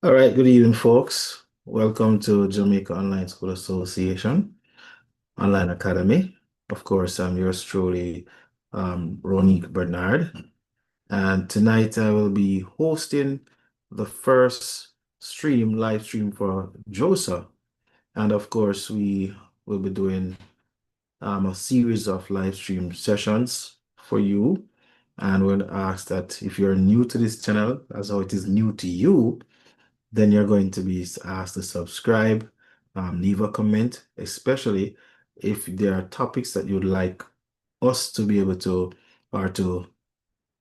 All right, good evening, folks. Welcome to Jamaica Online School Association Online Academy. Of course, I'm yours truly, Ronique Bernard. And tonight I will be hosting the first live stream for JOSA. And of course, we will be doing a series of live stream sessions for you. And we'll ask that if you're new to this channel, as how it is new to you, then you're going to be asked to subscribe, leave a comment, especially if there are topics that you'd like us to be able to or to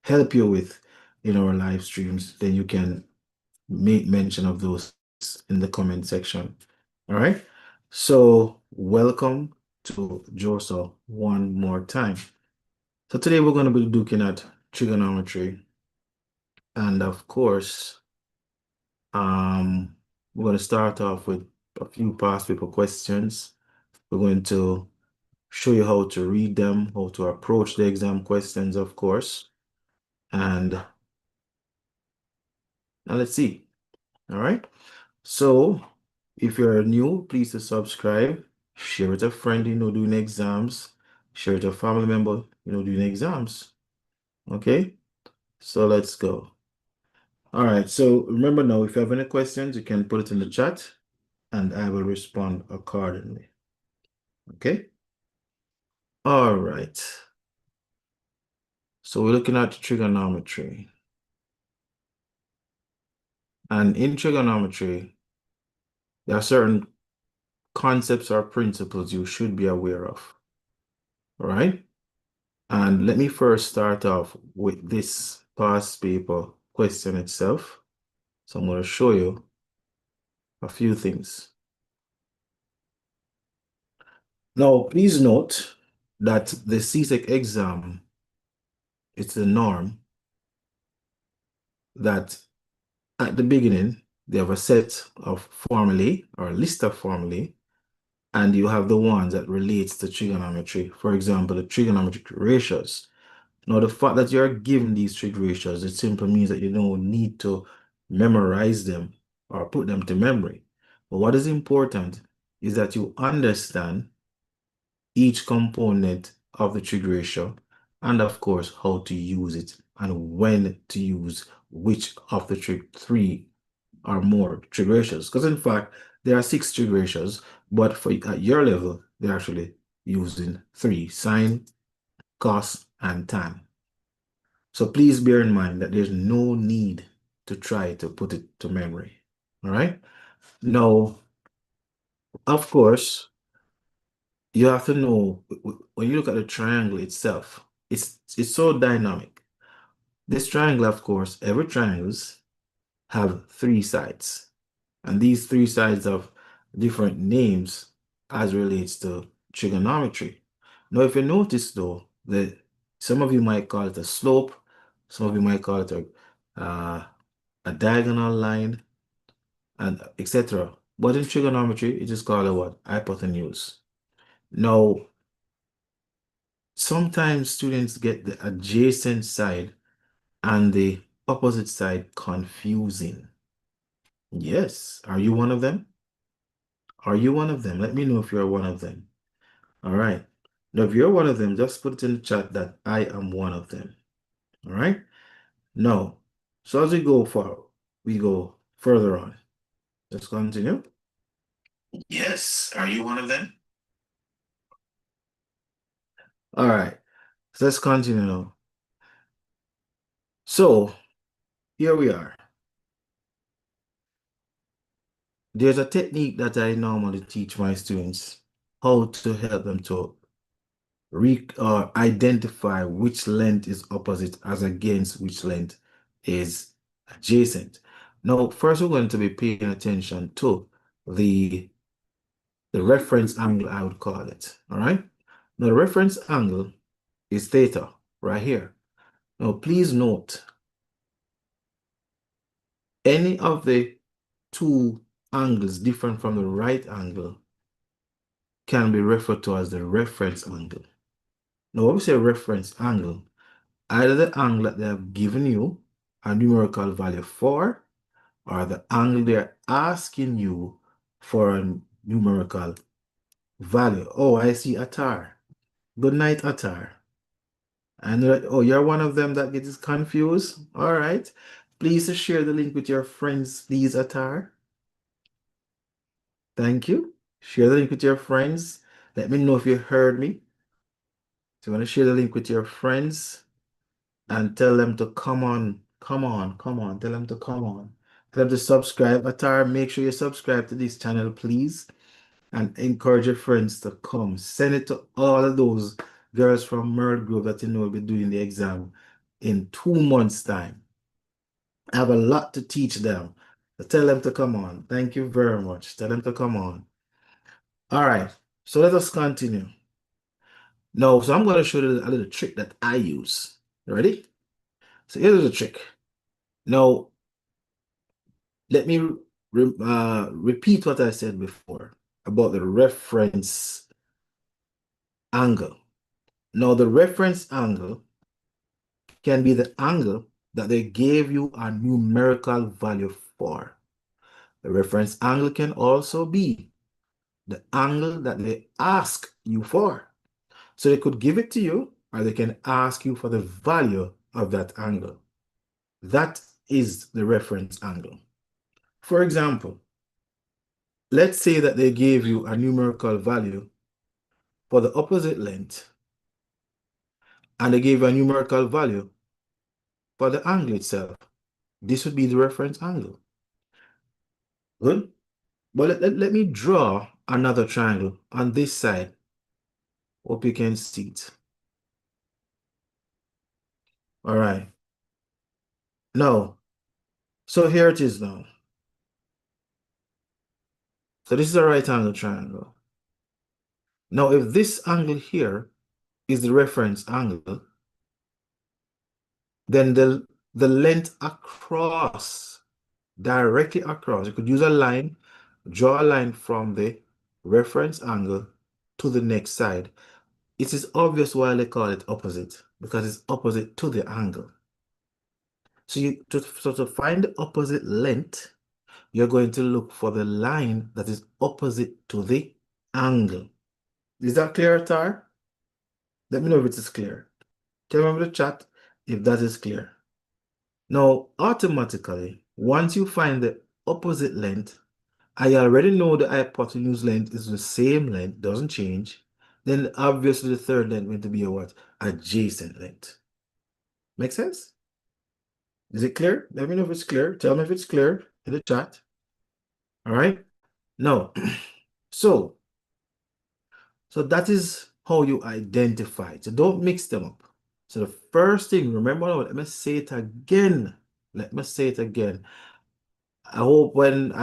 help you with in our live streams, then you can make mention of those in the comment section. All right. So welcome to JOSA one more time. So today we're going to be looking at trigonometry. And of course, we're going to start off with a few past paper questions. We're going to show you how to read them, how to approach the exam questions, of course. And now let's see. All right. So if you're new, please to subscribe, share with a friend doing exams, share with a family member doing exams. Okay. So let's go. All right. So remember now, if you have any questions, you can put it in the chat and I will respond accordingly. Okay. All right. So we're looking at trigonometry. And in trigonometry, there are certain concepts or principles you should be aware of. All right. And let me first start off with this past paper question itself. So I'm going to show you a few things. Now, please note that the CSEC exam, it's the norm that at the beginning, they have a set of formulae or a list of formulae, and you have the ones that relates to trigonometry. For example, the trigonometric ratios. Now, the fact that you're given these trig ratios, it simply means that you don't need to memorize them or put them to memory. But what is important is that you understand each component of the trig ratio and, of course, how to use it and when to use which of the three or more trig ratios. Because, in fact, there are 6 trig ratios, but at your level, they're actually using 3: sine, cos, and tan. So please bear in mind that there's no need to try to put it to memory. All right. Now, of course, you have to know when you look at the triangle itself, it's so dynamic. This triangle, of course, every triangles have 3 sides. And these 3 sides have different names as relates to trigonometry. Now, if you notice though, that some of you might call it a slope, some of you might call it a diagonal line, and etc. But in trigonometry, it is called a what? Hypotenuse. Now, sometimes students get the adjacent side and the opposite side confusing. Yes. Are you one of them? Are you one of them? Let me know if you're one of them. All right. Now, if you're one of them, just put it in the chat that I am one of them. All right. Now, so as we go further on. Let's continue. Yes. Are you one of them? All right. So let's continue now. So here we are. There's a technique that I normally teach my students how to help them to identify which length is opposite as against which length is adjacent. Now, first we're going to be paying attention to the reference angle, I would call it. All right. Now, the reference angle is theta right here. Now, please note any of the 2 angles different from the right angle can be referred to as the reference angle. Now, when we say reference angle, either the angle that they have given you a numerical value for, or the angle they're asking you for a numerical value. Oh, I see Atar. Good night, Atar. And oh, you're one of them that gets confused. All right. Please share the link with your friends, please, Atar. Thank you. Share the link with your friends. Let me know if you heard me. So you want to share the link with your friends and tell them to come on, come on, come on. Tell them to come on. Tell them to subscribe. Atar, make sure you subscribe to this channel, please. And encourage your friends to come. Send it to all of those girls from Merle Grove that you know will be doing the exam in 2 months' time. I have a lot to teach them. So tell them to come on. Thank you very much. Tell them to come on. All right. So let us continue. Now, so I'm going to show you a little trick that I use. Ready? So here's the trick. Now, let me repeat what I said before about the reference angle. Now, the reference angle can be the angle that they gave you a numerical value for. The reference angle can also be the angle that they ask you for. So they could give it to you, or they can ask you for the value of that angle. That is the reference angle. For example, let's say that they gave you a numerical value for the opposite length, and they gave you a numerical value for the angle itself. This would be the reference angle. Good? But let me draw another triangle on this side. Hope you can see it. All right. Now, so here it is now. So this is a right angle triangle. Now, if this angle here is the reference angle, then the length across, directly across, you could use a line, draw a line from the reference angle to the next side. It is obvious why they call it opposite, because it's opposite to the angle. So to find the opposite length, you're going to look for the line that is opposite to the angle. Is that clear, Tar? Let me know if it is clear. Tell me in the chat if that is clear. Now, automatically, once you find the opposite length, I already know the hypotenuse length is the same length, doesn't change. Then obviously the third length going to be a what? Adjacent length. Make sense? Is it clear? Let me know if it's clear. Tell me if it's clear in the chat. All right. Now, so that is how you identify it. So don't mix them up. So the first thing, remember, let me say it again. Let me say it again. I hope when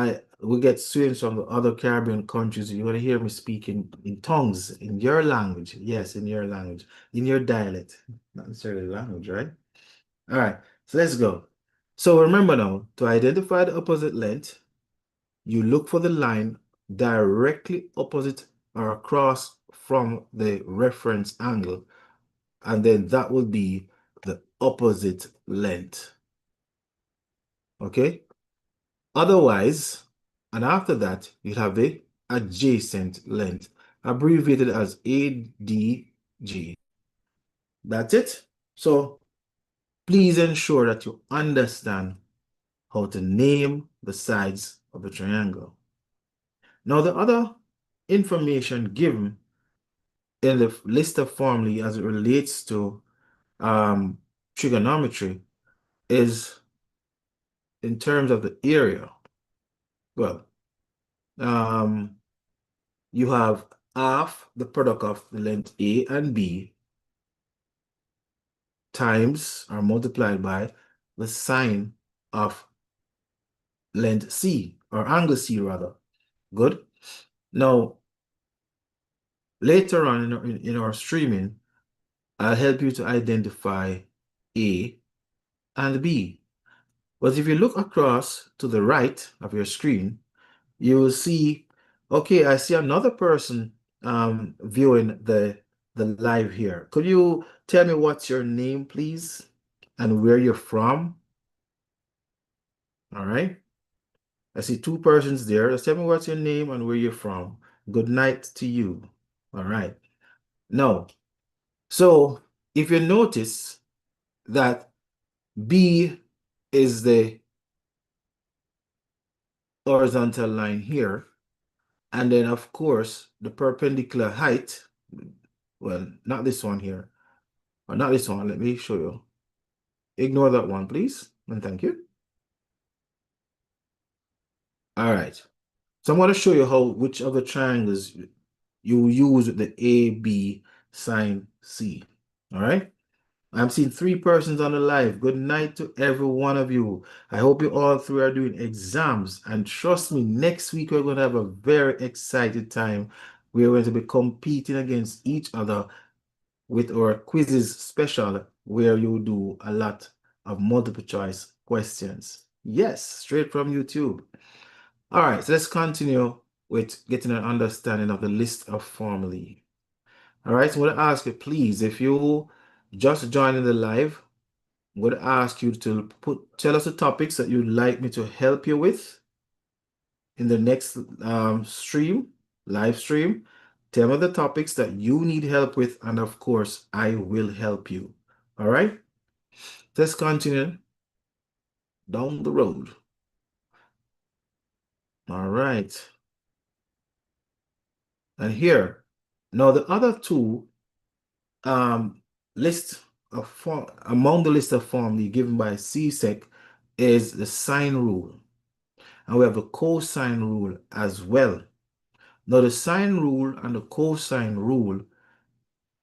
we get students from the other Caribbean countries, you're going to hear me speaking in tongues, in your language. Yes, in your language, in your dialect. Not necessarily language, right? All right, so let's go. So remember now, to identify the opposite length, you look for the line directly opposite or across from the reference angle, and then that will be the opposite length. Okay? Otherwise, and after that, you have the adjacent length, abbreviated as ADG. That's it. So please ensure that you understand how to name the sides of the triangle. Now, the other information given in the list of formulae as it relates to trigonometry is in terms of the area. Well, you have half the product of the length A and B times or multiplied by the sine of length C, or angle C rather. Good. Now, later on in our streaming, I'll help you to identify A and B. But if you look across to the right of your screen, you will see, okay, I see another person viewing the live here. Could you tell me what's your name, please, and where you're from? All right. I see two persons there. Just tell me what's your name and where you're from. Good night to you. All right. Now, so if you notice that B is the horizontal line here, and then of course the perpendicular height, well, not this one here, or not this one, let me show you. Ignore that one, please, and thank you. All right. So I'm going to show you which of the triangles you use with the AB sine C. All right. I'm seeing three persons on the live. Good night to every one of you. I hope you all three are doing exams. And trust me, next week we're going to have a very exciting time. We're going to be competing against each other with our quizzes special, where you do a lot of multiple choice questions. Yes, straight from YouTube. All right, so let's continue with getting an understanding of the list of formulae. All right, so I'm going to ask you, please, if you just joined in the live, I'm going to ask you to tell us the topics that you'd like me to help you with in the next live stream. Tell me the topics that you need help with, and of course, I will help you. All right, let's continue down the road. All right. And here, now the other two list of form among the list of formulae given by CSEC is the sine rule. And we have the cosine rule as well. Now the sine rule and the cosine rule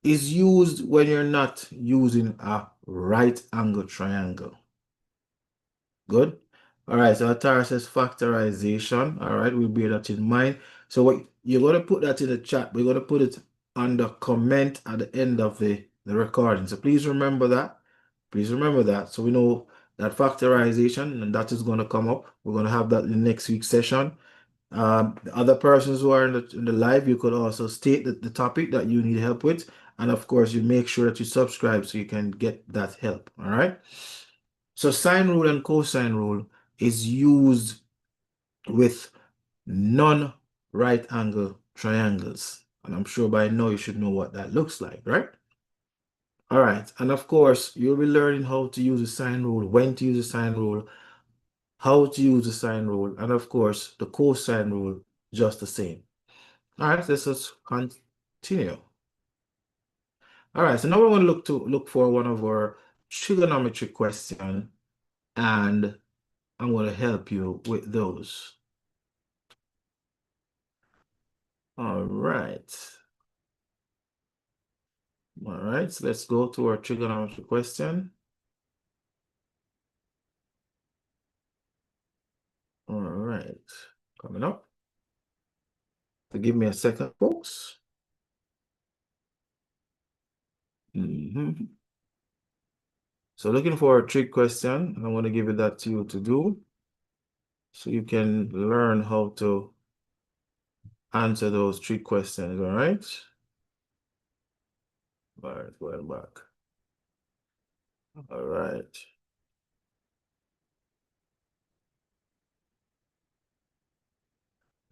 is used when you're not using a right angle triangle. Good. All right, so Atara says factorization. All right, we'll bear that in mind. So what you're going to put that in the chat. We're going to put it under comment at the end of the recording. So please remember that. Please remember that. So we know that factorization, and that is going to come up. We're going to have that in the next week's session. The other persons who are in the live, you could also state the topic that you need help with. And of course, you make sure that you subscribe so you can get that help. All right. So sine rule and cosine rule is used with non-right angle triangles. And I'm sure by now you should know what that looks like, right? All right. And of course, you'll be learning how to use the sine rule, when to use the sine rule, how to use the sine rule, and of course, the cosine rule, just the same. All right, let's just continue. All right, so now we're going to look for one of our trigonometry questions, and I'm going to help you with those. All right. All right, so let's go to our trigonometry question. All right, coming up. So give me a second, folks. So looking for a trig question, and I'm going to give it that to you to do, so you can learn how to answer those trig questions, all right? All right, going back. All right.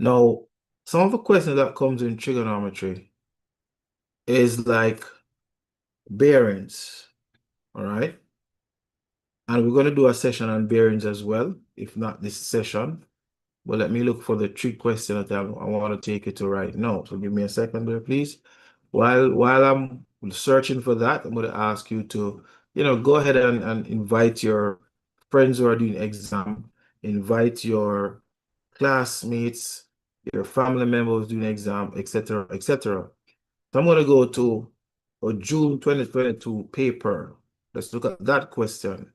Now, some of the questions that comes in trigonometry is like bearings, all right? And we're going to do a session on bearings as well, if not this session. But let me look for the trig question that I want to take you to right now. So give me a second there, please. While I'm searching for that, I'm going to ask you to, go ahead and invite your friends who are doing exam, invite your classmates, your family members doing exam, etc., etc. So I'm going to go to a June 2022 paper. Let's look at that question.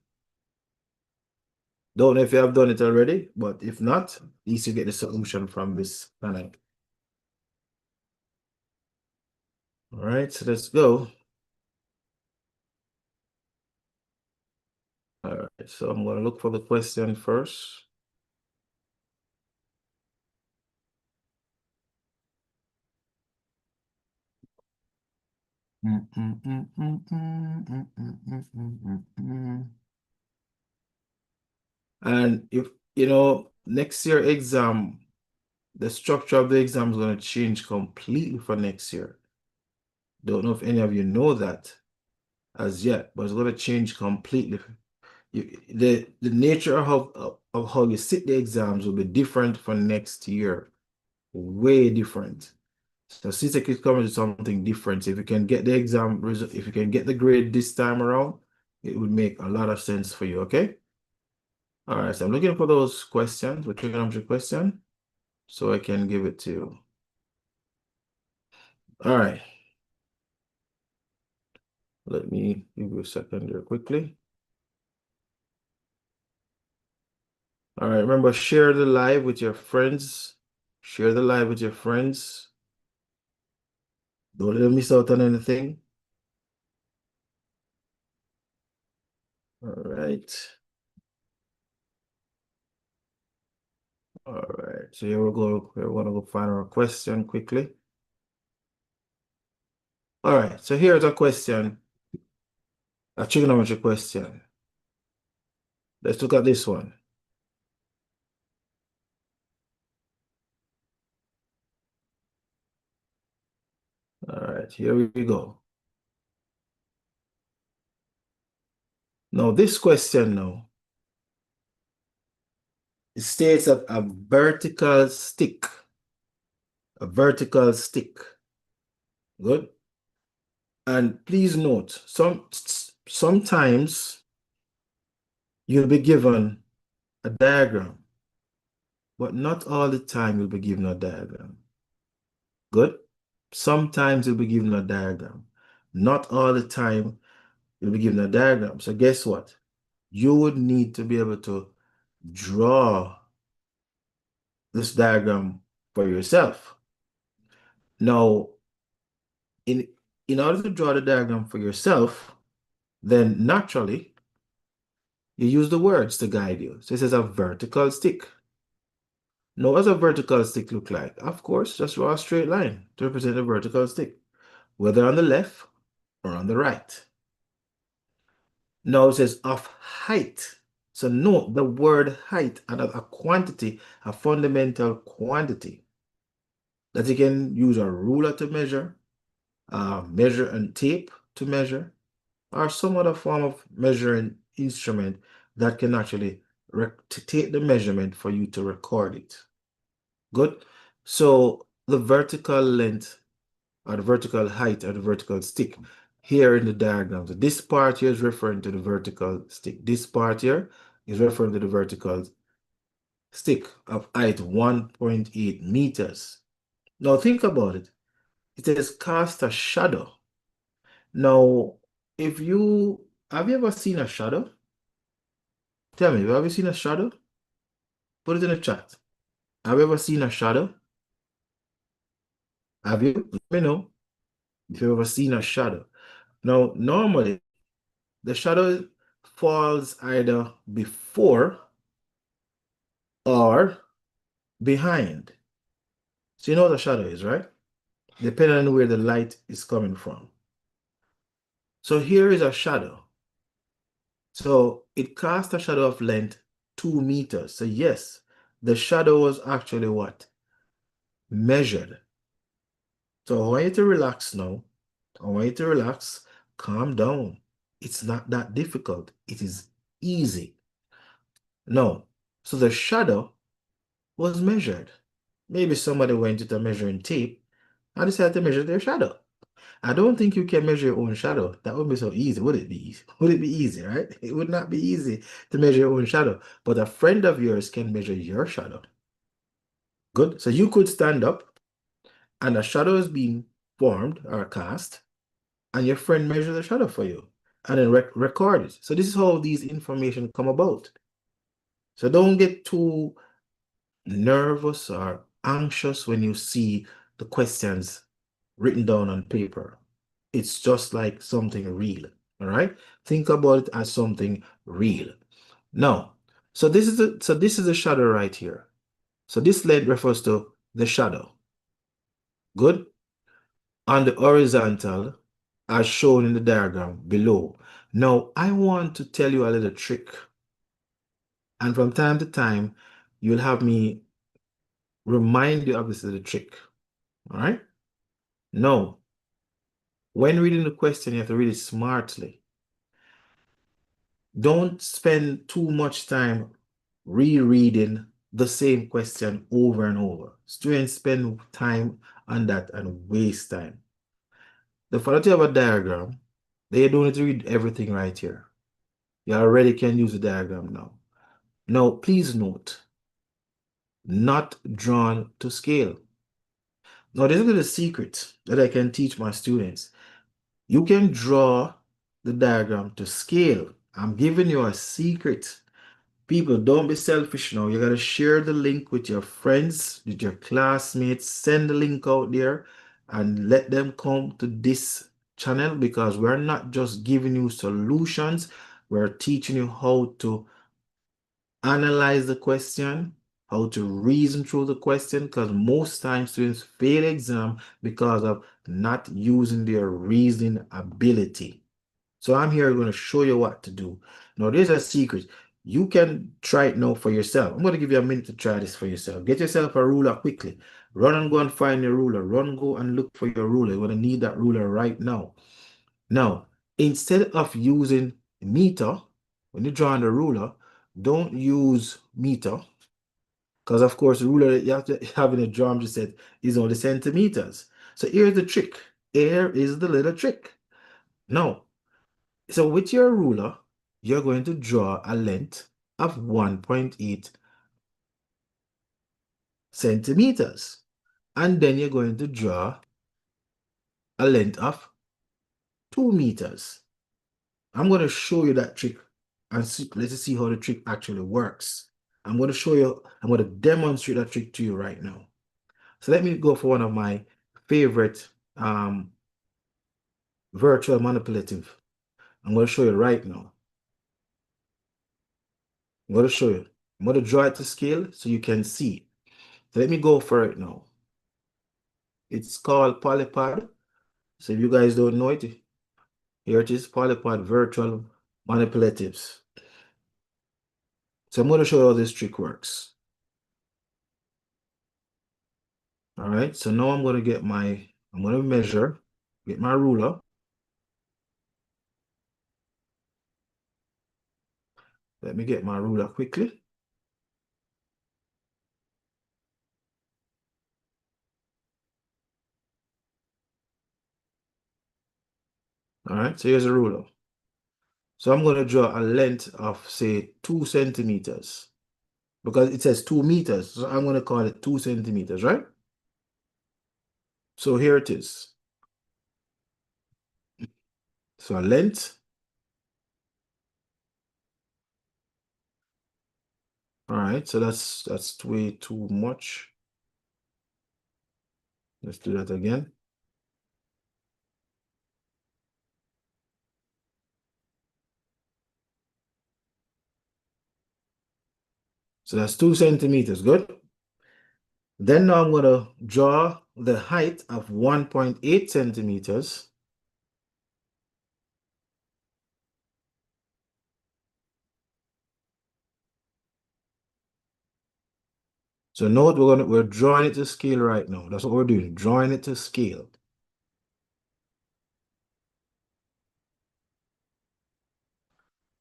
Don't know if you have done it already, but if not, at least you get the solution from this panel. All right, so let's go. All right, so I'm going to look for the question first. And next year exam, the structure of the exam is going to change completely for next year. Don't know if any of you know that as yet, but it's going to change completely. The nature of how you sit the exams will be different for next year, way different. So CSEC is coming to something different. If you can get the exam result, if you can get the grade this time around, it would make a lot of sense for you, okay? All right, so I'm looking for those questions, the trigonometry question, so I can give it to you. All right. Let me give you a second here quickly. All right, remember, share the live with your friends. Share the live with your friends. Don't let them miss out on anything. All right. All right, so here we go. We want to go find our question quickly. All right, so here's a question, a trigonometry question. Let's look at this one. All right, here we go. Now, this question now, it states that a vertical stick, good? And please note, sometimes you'll be given a diagram, but not all the time you'll be given a diagram. Good? Sometimes you'll be given a diagram. Not all the time you'll be given a diagram. So guess what? You would need to be able to draw this diagram for yourself. Now, in, in order to draw the diagram for yourself, then naturally, you use the words to guide you. So it says a vertical stick. Now, what does a vertical stick look like? Of course, just draw a straight line to represent a vertical stick, whether on the left or on the right. Now it says of height. So note the word height and a quantity, a fundamental quantity that you can use a ruler to measure, measure and tape to measure, or some other form of measuring instrument that can actually take the measurement for you to record it. Good. So the vertical length or the vertical height or the vertical stick here in the diagram. So this part here is referring to the vertical stick. This part here is referring to the vertical stick of height 1.8 meters. Now think about it. It says cast a shadow. Now, have you ever seen a shadow? Tell me, have you seen a shadow? Put it in the chat. Have you ever seen a shadow? Have you? Let me know if you've ever seen a shadow. Now, normally, the shadow falls either before or behind. So you know what a shadow is, right? Depending on where the light is coming from. So here is a shadow. So it casts a shadow of length 2 meters. So yes, the shadow was actually what? Measured. So I want you to relax now. I want you to relax, calm down. It's not that difficult. It is easy. No. So the shadow was measured. Maybe somebody went with a measuring tape and decided to measure their shadow. I don't think you can measure your own shadow. That would be so easy, would it be? Would it be easy, right? It would not be easy to measure your own shadow, but a friend of yours can measure your shadow. Good. So you could stand up and a shadow is being formed or cast, and your friend measures the shadow for you and then record it. So this is how these information come about. So don't get too nervous or anxious when you see the questions written down on paper. It's just like something real. All right. Think about it as something real. Now, so this is the shadow right here. So this length refers to the shadow. Good. On the horizontal, as shown in the diagram below. Now, I want to tell you a little trick. And from time to time, you'll have me remind you of this little trick. All right? Now, when reading the question, you have to read it smartly. Don't spend too much time rereading the same question over and over. Students spend time on that and waste time. The fact that you have a diagram, they don't need to read everything right here. You already can use the diagram now. Now, please note, not drawn to scale. Now, this is the secret that I can teach my students. You can draw the diagram to scale. I'm giving you a secret. People, don't be selfish now. You got to share the link with your friends, with your classmates. Send the link out there and let them come to this channel, because we're not just giving you solutions. We're teaching you how to analyze the question, how to reason through the question, because most times students fail exam because of not using their reasoning ability. So I'm here going to show you what to do. Now, there's a secret. You can try it now for yourself. I'm going to give you a minute to try this for yourself. Get yourself a ruler quickly. Run and go and find your ruler. Run, go and look for your ruler. You're going to need that ruler right now. Now, instead of using meter, when you're drawing the ruler, don't use meter, because of course the ruler that you have to have in a geometry set is only centimeters. So here's the trick. Here is the little trick. Now, so with your ruler, you're going to draw a length of 1.8 centimeters. And then you're going to draw a length of 2 meters. I'm going to show you that trick and let's see how the trick actually works. I'm going to demonstrate that trick to you right now. So let me go for one of my favorite virtual manipulative. I'm going to show you right now. I'm going to show you. I'm going to draw it to scale so you can see. So let me go for it now. It's called Polypod. So if you guys don't know it, here it is, Polypod Virtual Manipulatives. So I'm going to show you how this trick works. All right, so now I'm going to I'm going to measure, get my ruler. Let me get my ruler quickly. All right, so here's a ruler. So I'm going to draw a length of, say, 2 centimeters, because it says 2 meters. So I'm going to call it 2 centimeters, right? So here it is. So a length. All right, so that's way too much. Let's do that again. So that's 2 centimeters, good. Then now I'm going to draw the height of 1.8 centimeters. So note we're drawing it to scale right now. That's what we're doing, drawing it to scale.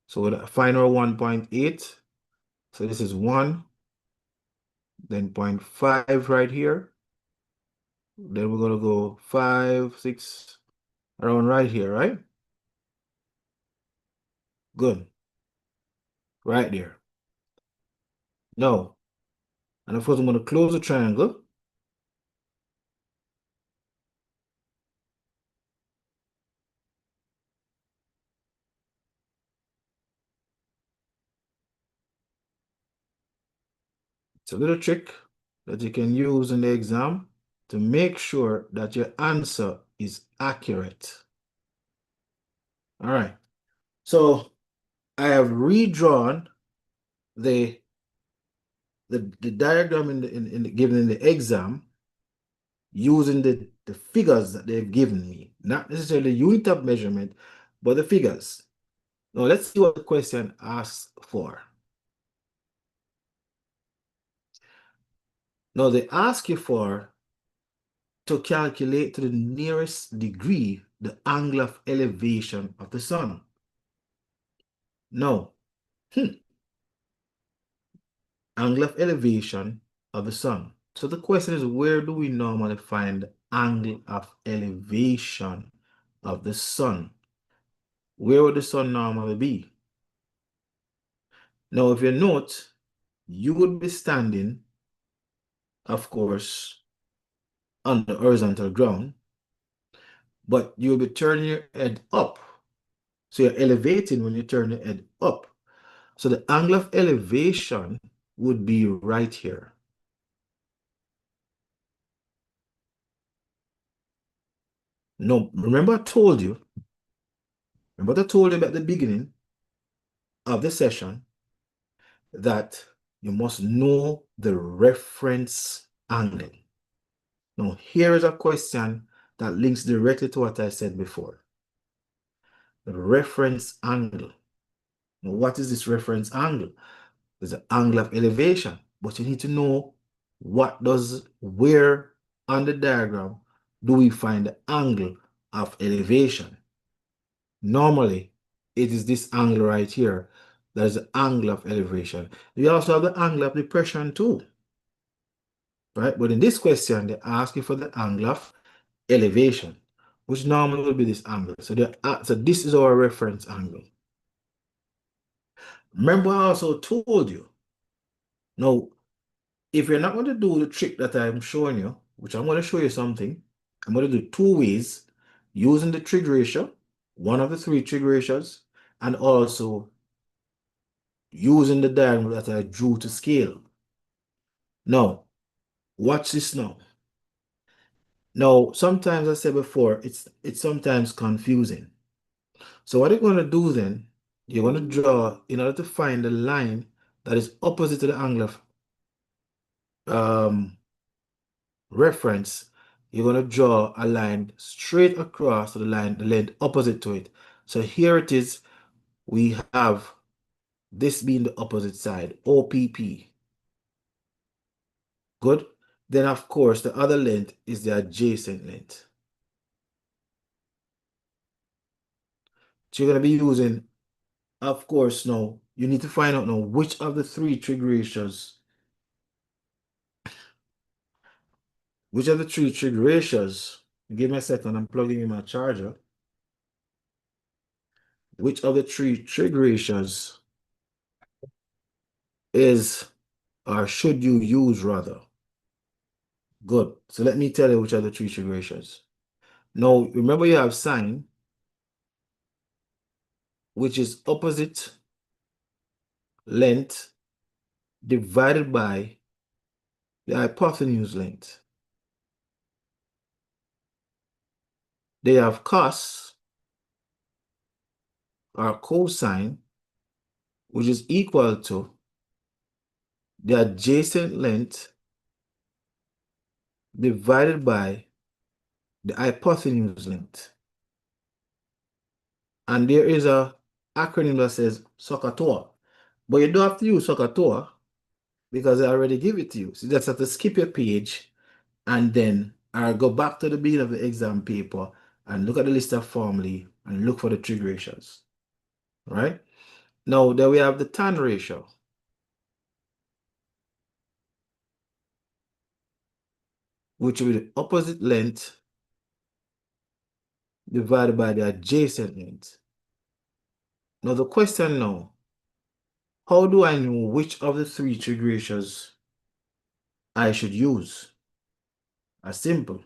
So we'll find our 1.8. So this is 1, then 0.5 right here. Then we're going to go 5, 6, around right here, right? Good. Right there. Now, and of course, I'm going to close the triangle. It's a little trick that you can use in the exam to make sure that your answer is accurate. All right. So I have redrawn the diagram given in the exam using the figures that they've given me, not necessarily the unit of measurement, but the figures. Now let's see what the question asks for. Now they ask you for to calculate to the nearest degree the angle of elevation of the sun. Now, angle of elevation of the sun. So the question is, where do we normally find the angle of elevation of the sun? Where would the sun normally be? Now, if you note, you would be standing, of course, on the horizontal ground, but you'll be turning your head up. So you're elevating when you turn your head up. So the angle of elevation would be right here. No, remember I told you at the beginning of the session that you must know the reference angle. Now, here is a question that links directly to what I said before. The reference angle. Now, what is this reference angle? It's the angle of elevation, but you need to know where on the diagram do we find the angle of elevation? Normally, it is this angle right here. That is the angle of elevation. We also have the angle of depression too, right? But in this question, they ask you for the angle of elevation, which normally will be this angle. So, so this is our reference angle. Remember, I also told you, now, if you're not going to do the trick that I'm showing you, which I'm going to show you something, I'm going to do two ways, using the trig ratio, one of the three trig ratios, and also using the diagram that I drew to scale. Now, watch this now. Now, sometimes I said before, it's sometimes confusing. So what you're going to do then, you're going to draw, in order to find the line that is opposite to the angle of reference, you're going to draw a line straight across to the length opposite to it. So here it is. We have this being the opposite side, OPP. Good. Then, of course, the other length is the adjacent length. So you're going to be using, of course, now, you need to find out now which of the three trig ratios, give me a second, I'm plugging in my charger. Which of the three trig ratios is, or should you use rather? Good. So let me tell you which are the three trig ratios. Now, remember you have sine, which is opposite length divided by the hypotenuse length. They have cos or cosine, which is equal to the adjacent length divided by the hypotenuse length. And there is a acronym that says SOHCAHTOA. But you don't have to use SOHCAHTOA because I already give it to you. So you just have to skip your page and then I'll go back to the beginning of the exam paper and look at the list of formulae and look for the trig ratios. Right? Now, then we have the tan ratio, which will be the opposite length divided by the adjacent length. Now, the question now, how do I know which of the three trig ratios I should use? As simple.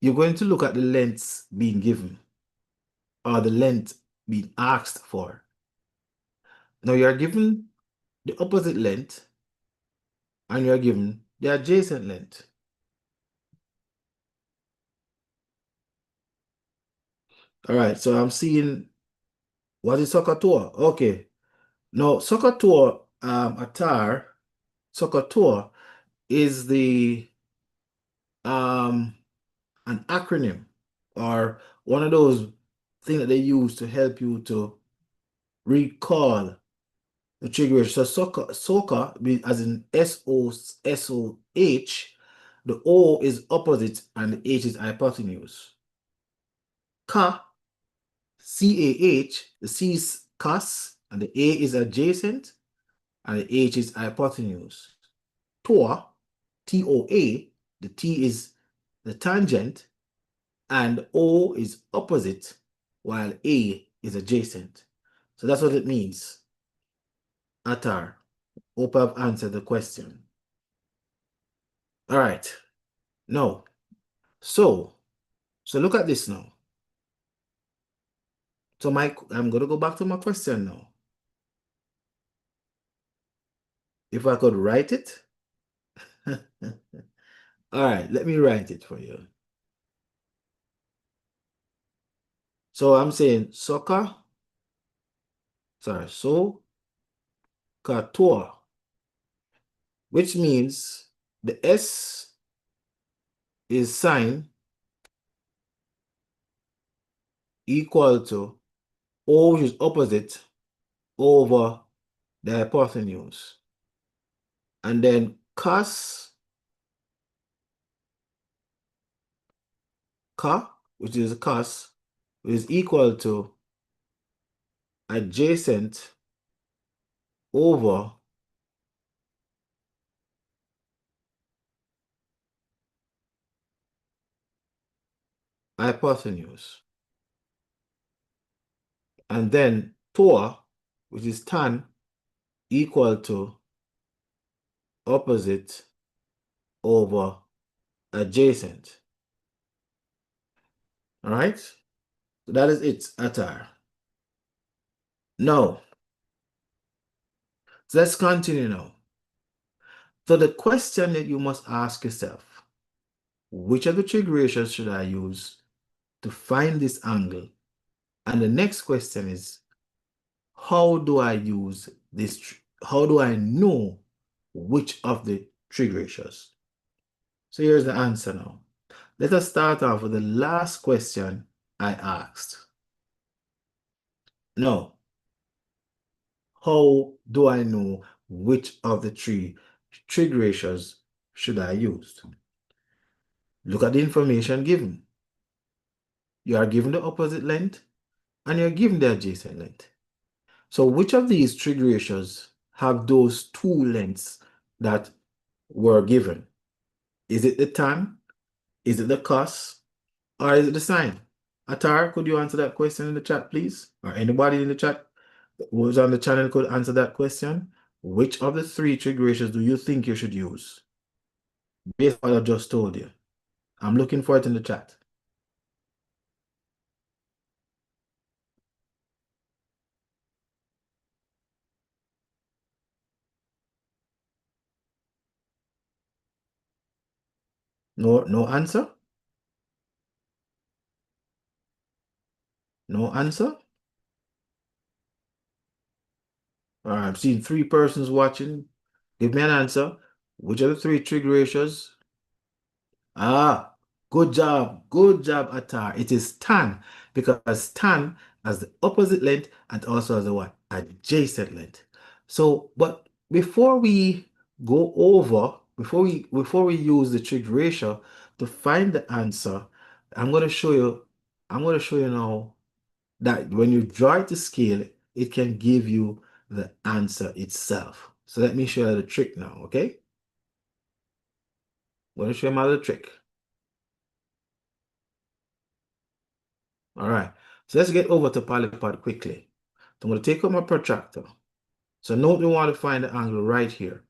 You're going to look at the lengths being given or the length being asked for. Now, you're given the opposite length and you're given the adjacent length. All right, so I'm seeing, what is SOHCAHTOA? Okay. Now, SOHCAHTOA, SOHCAHTOA is an acronym or one of those things that they use to help you to recall the trig ratio. So SOHCAH, as in SOH, the O is opposite and the H is hypotenuse. CAH, CAH, the C is cos and the A is adjacent and the H is hypotenuse. TOA, TOA, the T is the tangent and O is opposite while A is adjacent. So that's what it means. Atar, hope I've answered the question. All right, now, so look at this now. So I'm going to go back to my question now. If I could write it. All right, let me write it for you. So I'm saying SOHCAH, TOA, which means the S is sine equal to O, which is opposite, over the hypotenuse. And then cos, which is cos, is equal to adjacent over hypotenuse. And then TOA, which is tan, equal to opposite over adjacent. All right? So that is it, Atar. Now, so let's continue now. So the question that you must ask yourself, which of the trig ratios should I use to find this angle? And the next question is, how do I use this? How do I know which of the trig ratios? So here's the answer now. Let us start off with the last question I asked. Now, how do I know which of the three trig ratios should I use? Look at the information given. You are given the opposite length and you're given the adjacent length. So which of these trig ratios have those two lengths that were given? Is it the tan? Is it the cos? Or is it the sine? Atar, could you answer that question in the chat, please? Or anybody in the chat who was on the channel could answer that question. Which of the three trig ratios do you think you should use? Based on what I just told you. I'm looking for it in the chat. No answer? No answer? All right, I'm seeing 3 persons watching. Give me an answer. Which of the 3 trig ratios? Ah, good job. Good job, Atar. It is tan because tan has the opposite length and also has the what? Adjacent length. So, but before we go over, before we use the trig ratio to find the answer, I'm going to show you now that when you draw it to scale, it can give you the answer itself. So let me show you the trick now, okay? I'm going to show you another trick. All right, so let's get over to polypod quickly. So I'm going to take out my protractor. So note we want to find the angle right here.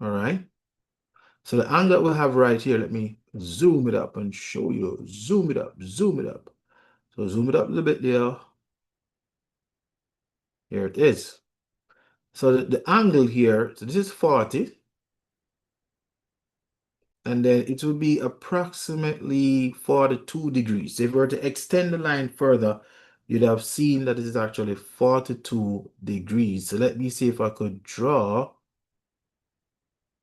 All right, so the angle that we have right here, let me zoom it up and show you. Zoom it up, zoom it up. So zoom it up a little bit there. Here it is. So the angle here, so this is 40. And then it will be approximately 42 degrees. So if we were to extend the line further, you'd have seen that it is actually 42 degrees. So let me see if I could draw,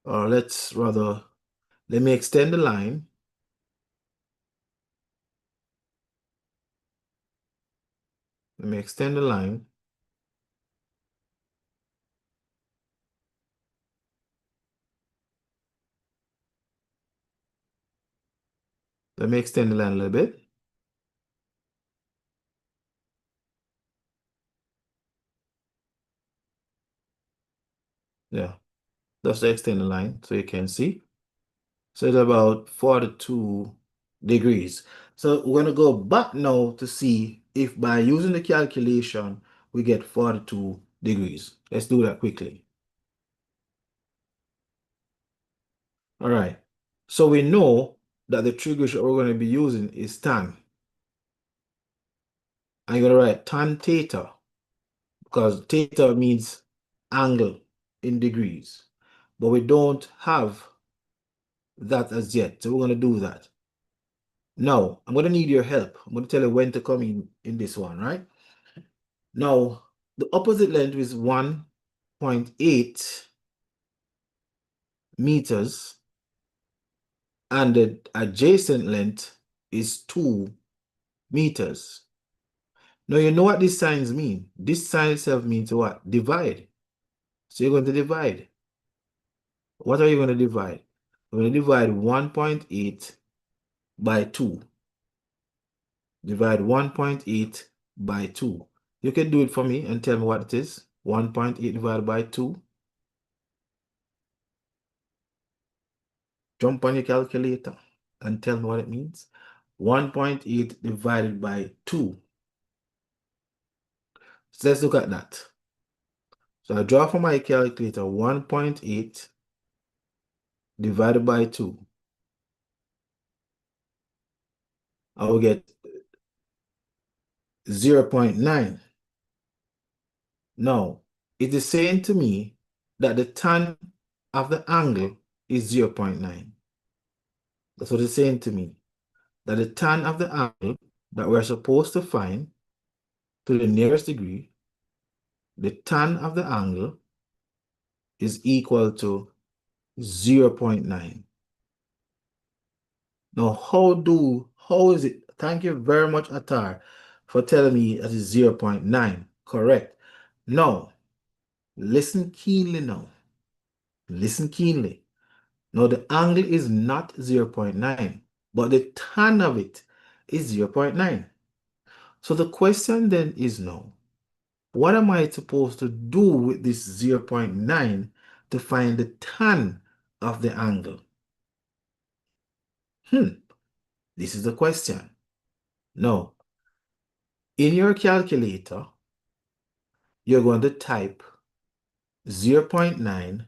or let me extend the line. Let me extend the line. Let me extend the line a little bit. Yeah, just to extend the line so you can see. So it's about 42 degrees. So we're going to go back now to see if by using the calculation, we get 42 degrees. Let's do that quickly. All right. So we know that the trig ratio we're going to be using is tan. I'm going to write tan theta because theta means angle in degrees. But we don't have that as yet. So we're going to do that. Now, I'm going to need your help. I'm going to tell you when to come in this one, right? Now, the opposite length is 1.8 meters and the adjacent length is 2 meters. Now, you know what these signs mean. This sign itself means what? Divide. So you're going to divide. What are you going to divide? We're going to divide 1.8 by 2. Divide 1.8 by 2. You can do it for me and tell me what it is. 1.8 divided by 2. Jump on your calculator and tell me what it means. 1.8 divided by 2. So let's look at that. So I draw from my calculator 1.8 divided by 2. I will get 0.9. Now, it is saying to me that the tan of the angle is 0.9. That's what it's saying to me. That the tan of the angle that we're supposed to find to the nearest degree, the tan of the angle is equal to 0.9. Now, how is it? Thank you very much, Atar, for telling me that is 0.9. Correct. Now, listen keenly now. Listen keenly. Now, the angle is not 0.9, but the tan of it is 0.9. So the question then is now, what am I supposed to do with this 0.9 to find the tan of the angle? This is the question. Now, in your calculator, you're going to type 0.9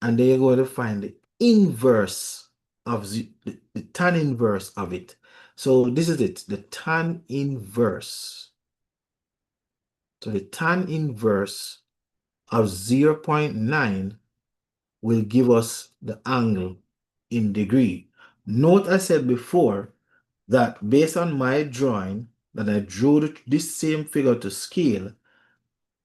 and then you're going to find the inverse of the tan inverse of it. So this is it, the tan inverse. So the tan inverse of 0.9 will give us the angle in degree. Note I said before that based on my drawing, that I drew this same figure to scale,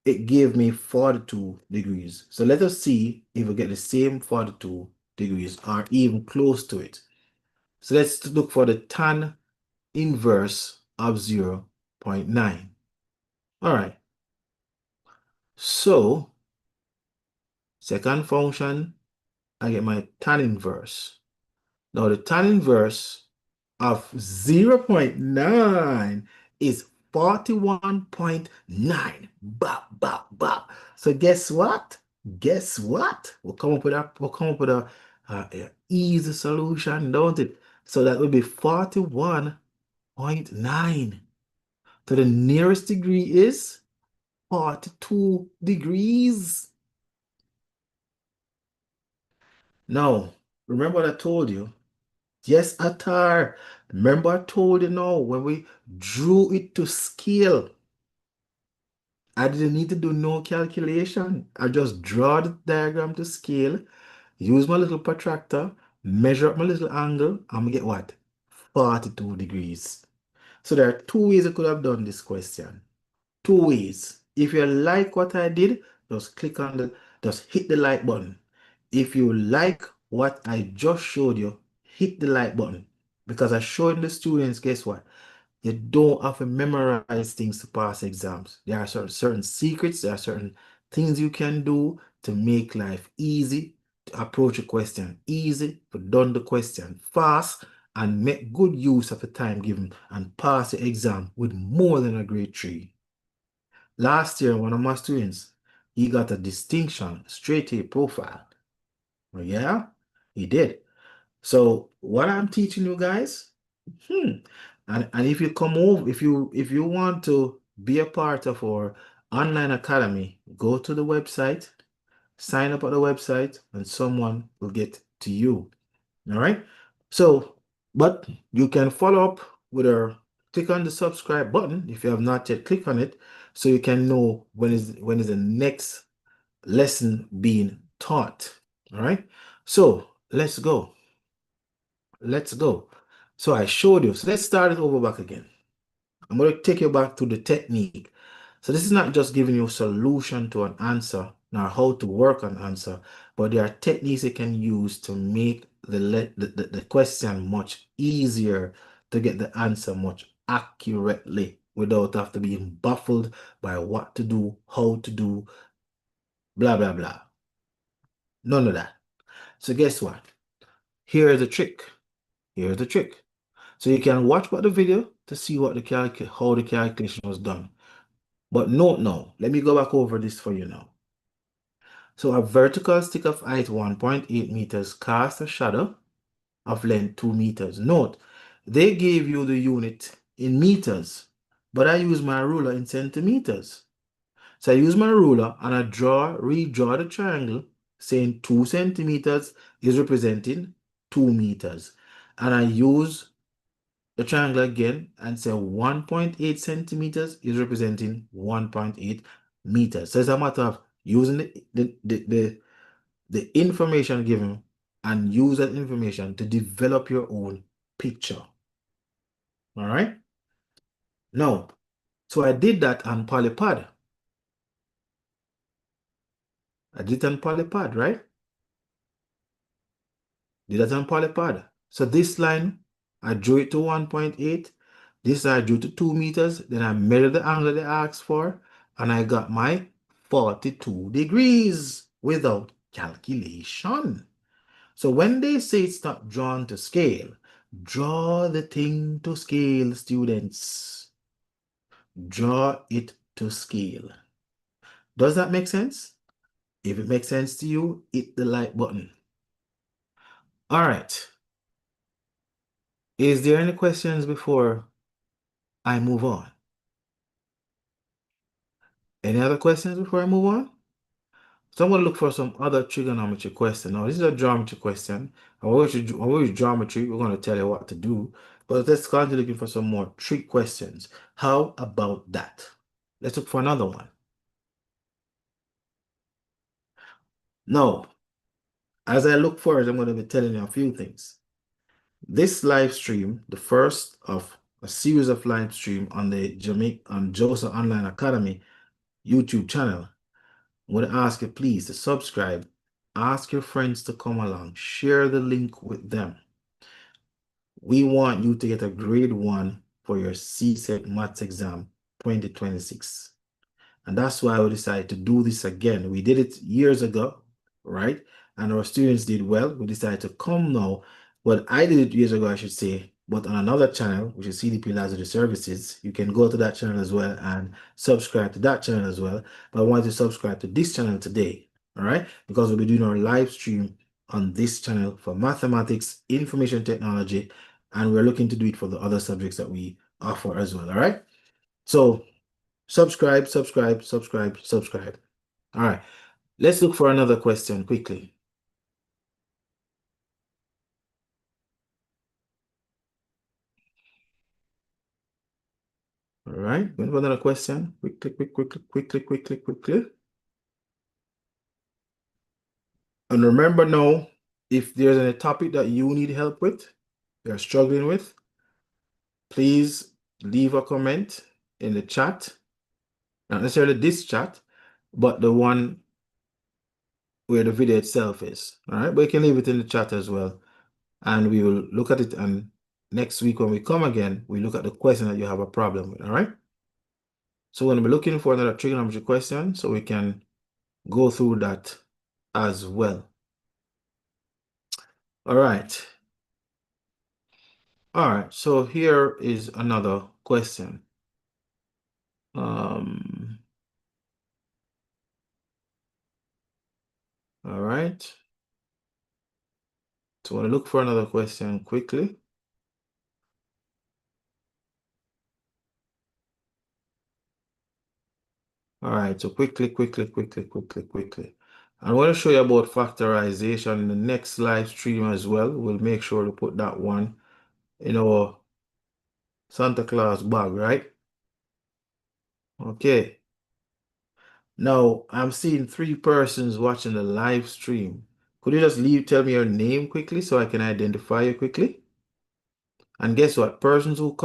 it gave me 42 degrees. So let us see if we get the same 42 degrees or even close to it. So let's look for the tan inverse of 0.9. All right. So second function, I get my tan inverse. Now the tan inverse of 0.9 is 41.9. Bop, bop, bop. So guess what? Guess what? We'll come up with a easy solution, don't it? So that would be 41.9. So the nearest degree is 42 degrees. Now, remember what I told you? Yes, Atar. Remember I told you now when we drew it to scale, I didn't need to do no calculation. I just draw the diagram to scale, use my little protractor, measure up my little angle, and we get what? 42 degrees. So there are two ways I could have done this question. Two ways. If you like what I did, just hit the like button. If you like what I just showed you, hit the like button because I showed the students, guess what? You don't have to memorize things to pass exams. There are certain secrets, there are certain things you can do to make life easy, to approach a question easy, to done the question fast, and make good use of the time given and pass the exam with more than a grade 3. Last year, one of my students, he got a distinction, straight A profile. Well, yeah, he did. So what I'm teaching you guys, and if you come over, if you want to be a part of our online academy, go to the website, sign up at the website, and someone will get to you. All right. So, but you can follow up with our click on the subscribe button if you have not yet clicked on it, so you can know when is the next lesson being taught. All right. So let's go. Let's go. So I showed you. So let's start it over back again. I'm going to take you back to the technique. So this is not just giving you a solution to an answer, nor how to work an answer, but there are techniques you can use to make the question much easier to get the answer much accurately without have to being baffled by what to do, how to do, blah, blah, blah. None of that. So guess what? Here's the trick. Here's the trick. So you can watch back the video to see what how the calculation was done. But note now, let me go back over this for you now. So a vertical stick of height 1.8 meters casts a shadow of length 2 meters. Note, they gave you the unit in meters, but I use my ruler in centimeters. So I use my ruler and I redraw the triangle, saying 2 centimeters is representing 2 meters. And I use the triangle again and say 1.8 centimeters is representing 1.8 meters. So it's a matter of using the information given and use that information to develop your own picture. All right. Now, so I did that on polypad. I did it on polypad, right? Did that on polypad. So this line, I drew it to 1.8. This I drew to 2 meters. Then I measured the angle they asked for, and I got my 42 degrees without calculation. So when they say it's not drawn to scale, draw the thing to scale, students. Draw it to scale. Does that make sense? If it makes sense to you, hit the like button. All right. Is there any questions before I move on? Any other questions before I move on? So I'm going to look for some other trigonometry question. Now, this is a geometry question. And when we use geometry, we're going to tell you what to do. But let's continue looking for some more trick questions. How about that? Let's look for another one. Now, as I look for it, I'm going to be telling you a few things. This live stream, the first of a series of live stream on the JOSA Online Academy YouTube channel, I'm going to ask you please to subscribe, ask your friends to come along, share the link with them. We want you to get a grade 1 for your CSEC maths exam 2026. And that's why we decided to do this again. We did it years ago, right? And our students did well. We decided to come now. Well, I did it years ago, I should say, but on another channel, which is CDP Lazarus Services. You can go to that channel as well and subscribe to that channel as well. But I want you to subscribe to this channel today, all right? Because we'll be doing our live stream on this channel for mathematics, information technology, and we're looking to do it for the other subjects that we offer as well, all right? So subscribe, subscribe, subscribe, subscribe. All right, let's look for another question quickly. All right, going for another question. Quickly. And remember now, if there's any topic that you need help with, you're struggling with, please leave a comment in the chat. Not necessarily this chat, but the one where the video itself is. All right, but you can leave it in the chat as well. And we will look at it and next week when we come again, we look at the question that you have a problem with, all right? So we're going to be looking for another trigonometry question so we can go through that as well. All right. All right, so here is another question. All right. So I want to look for another question quickly. All right, so quickly. I want to show you about factorization in the next live stream as well. We'll make sure to put that one in our Santa Claus bag, right? Okay. Now, I'm seeing 3 persons watching the live stream. Could you just tell me your name quickly so I can identify you quickly? And guess what? Persons who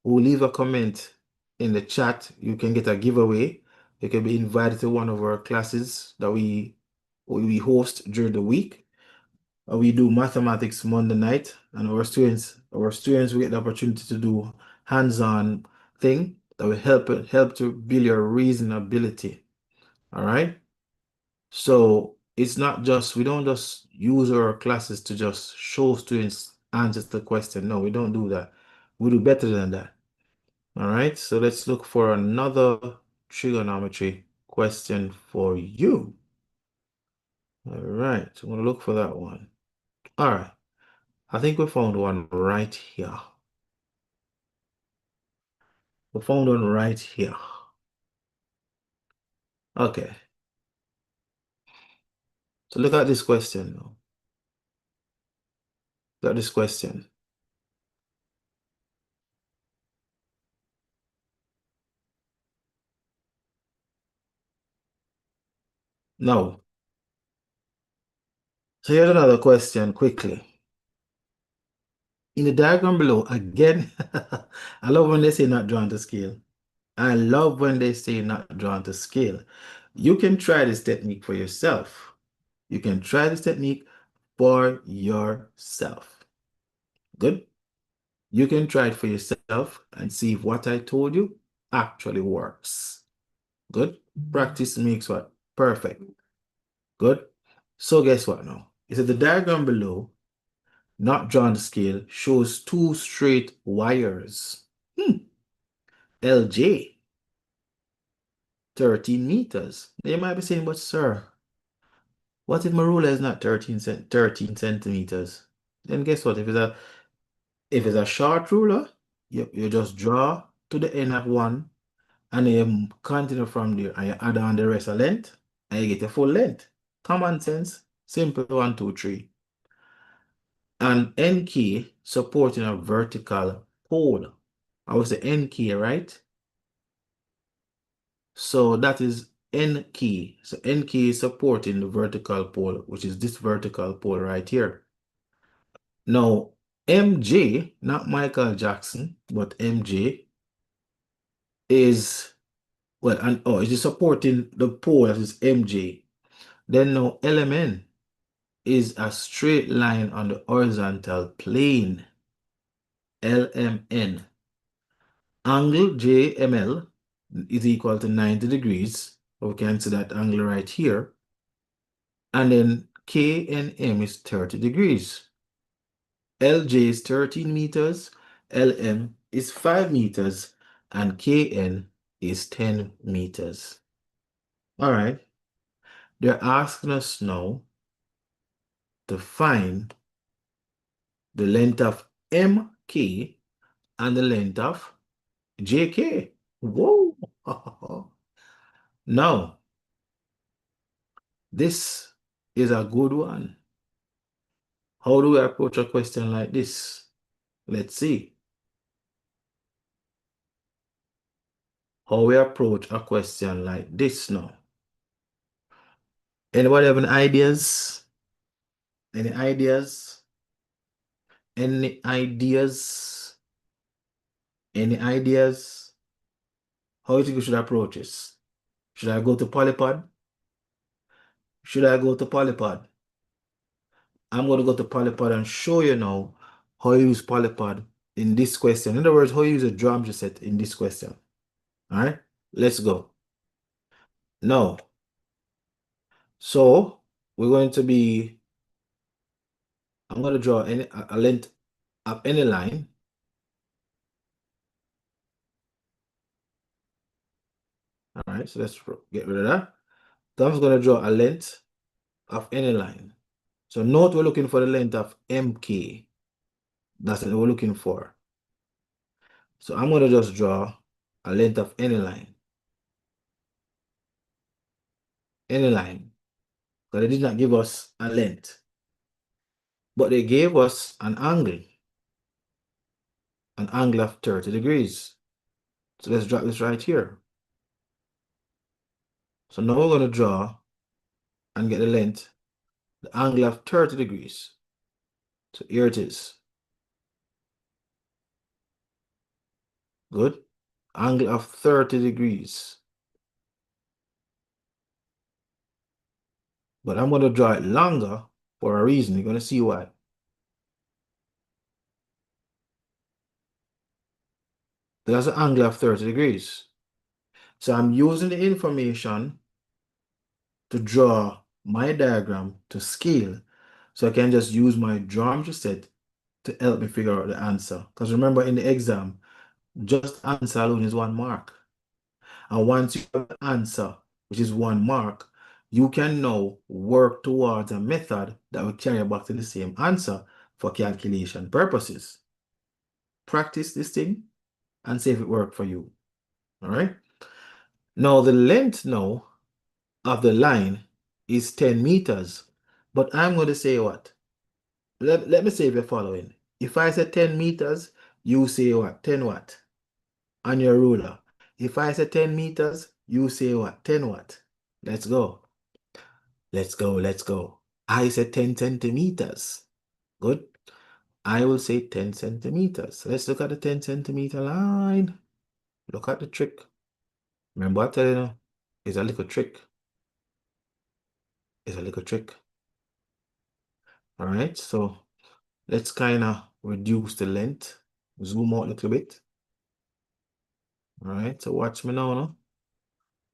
leave a comment in the chat, you can get a giveaway. You can be invited to one of our classes that we host during the week. We do mathematics Monday night, and our students will get the opportunity to do hands-on thing that will help to build your reasoning ability. All right. So it's not just, we don't just use our classes to just show students answers to the question. No, we don't do that. We do better than that. All right. So let's look for another trigonometry question for you. All right. I'm going to look for that one. All right. I think we found one right here. We found one right here. Okay. So look at this question now. Look at this question. Now, so here's another question quickly. In the diagram below, again, I love when they say not drawn to scale. I love when they say not drawn to scale. You can try this technique for yourself. You can try this technique for yourself. Good? You can try it for yourself and see if what I told you actually works. Good? Practice makes what? Perfect. Good? So guess what now? It said the diagram below, not drawn to scale, shows 2 straight wires. LJ, 13 meters. Now you might be saying, but sir, what if my ruler is not 13 centimeters? Then guess what? If it's a short ruler, you just draw to the end of one and you continue from there and you add on the rest of length and you get a full length. Common sense. Simple 1, 2, 3. And NK supporting a vertical pole. I was the NK, right? So that is N key. So N key is supporting the vertical pole, which is this vertical pole right here. Now, MJ, not Michael Jackson, but MJ is, well, and oh, it is supporting the pole that is MJ. Then now LMN is a straight line on the horizontal plane. LMN. Angle JML is equal to 90 degrees. We can see that angle right here. And then K and M is 30 degrees. LJ is 13 meters, LM is 5 meters, and KN is 10 meters. All right. They're asking us now to find the length of MK and the length of JK. Whoa. Now, this is a good one. How do we approach a question like this? Let's see. How we approach a question like this now. Anybody have any ideas? Any ideas? Any ideas? Any ideas? How do you think we should approach this? Should I go to polypod? Should I go to polypod? I'm going to go to polypod and show you now how you use polypod in this question. In other words, how you use a geometry set in this question. All right, let's go. Now, so we're going to be, I'm going to draw a length of any line. All right, so let's get rid of that. So I'm just going to draw a length of any line. So note we're looking for the length of MK. That's what we're looking for. So I'm going to just draw a length of any line. Any line. But they did not give us a length. But they gave us an angle. An angle of 30 degrees. So let's drop this right here. So now we're going to draw and get the length, the angle of 30 degrees. So here it is. Good. Angle of 30 degrees. But I'm going to draw it longer for a reason. You're going to see why. That's an angle of 30 degrees. So I'm using the information to draw my diagram to scale. So I can just use my geometry set to help me figure out the answer. Because remember, in the exam, just answer alone is 1 mark. And once you have the answer, which is 1 mark, you can now work towards a method that will carry you back to the same answer for calculation purposes. Practice this thing and see if it worked for you. All right. Now the length now of the line is 10 meters. But I'm going to say what? Let me say if you're following. If I say 10 meters, you say what? 10 what? On your ruler. If I say 10 meters, you say what? 10 what? Let's go. Let's go. Let's go. I said 10 centimeters. Good. I will say 10 centimeters. Let's look at the 10 centimeter line. Look at the trick. Remember I tell you, it's a little trick. It's a little trick. All right. So let's kind of reduce the length. Zoom out a little bit. All right. So watch me now. No?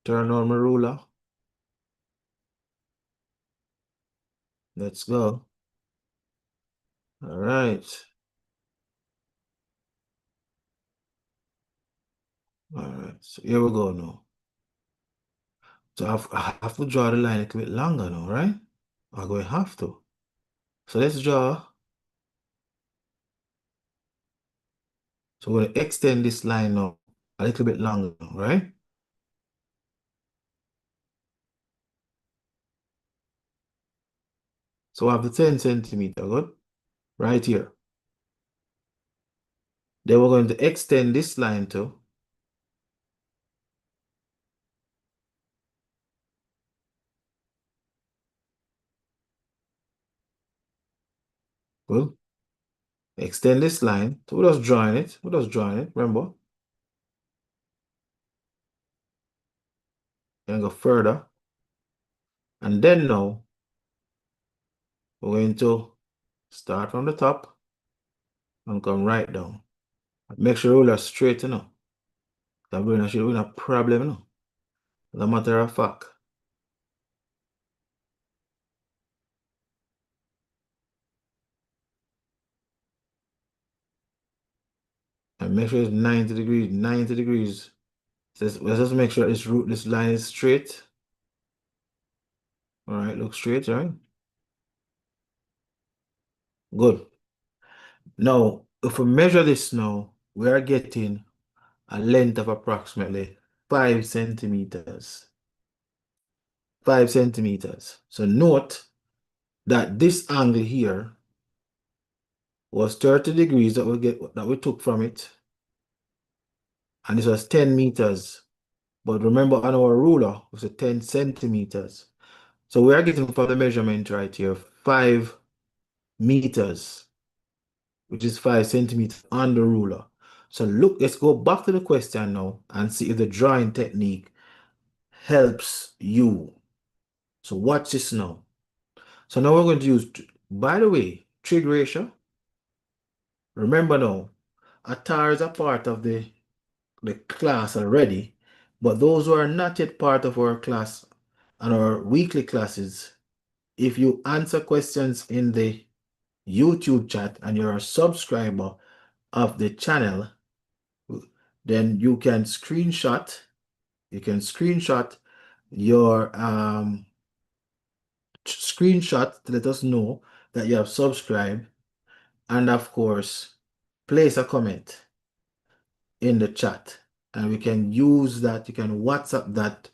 Turn on my ruler. Let's go. All right. All right. So here we go now. So I have to draw the line a little bit longer now, right? I'm going to have to. So let's draw. So we're going to extend this line now a little bit longer, right? So I have the 10 centimeter, good? Right here. Then we're going to extend this line too. Good. Extend this line. So we're just drawing it. We're just drawing it, remember? And go further. And then now, we're going to start from the top and come right down. Make sure ruler straight, you know. That we're not a problem, you know. As a matter of fact. And make sure it's 90 degrees, 90 degrees. So let's just make sure this line is straight. All right, look straight, all right? Good. Now, if we measure this now, we are getting a length of approximately 5 centimeters. 5 centimeters. So note that this angle here was 30 degrees that we took from it. And this was 10 meters. But remember on our ruler, it was 10 centimeters. So we are getting for the measurement right here 5 meters, which is 5 centimeters on the ruler. So look, let's go back to the question now and see if the drawing technique helps you. So watch this now. So now we're going to use, by the way, trig ratio. Remember now, Atar is a part of the class already, but those who are not yet part of our class and our weekly classes, if you answer questions in the YouTube chat and you're a subscriber of the channel, then you can screenshot your screenshot to let us know that you have subscribed, and of course place a comment in the chat and we can use that. You can WhatsApp that.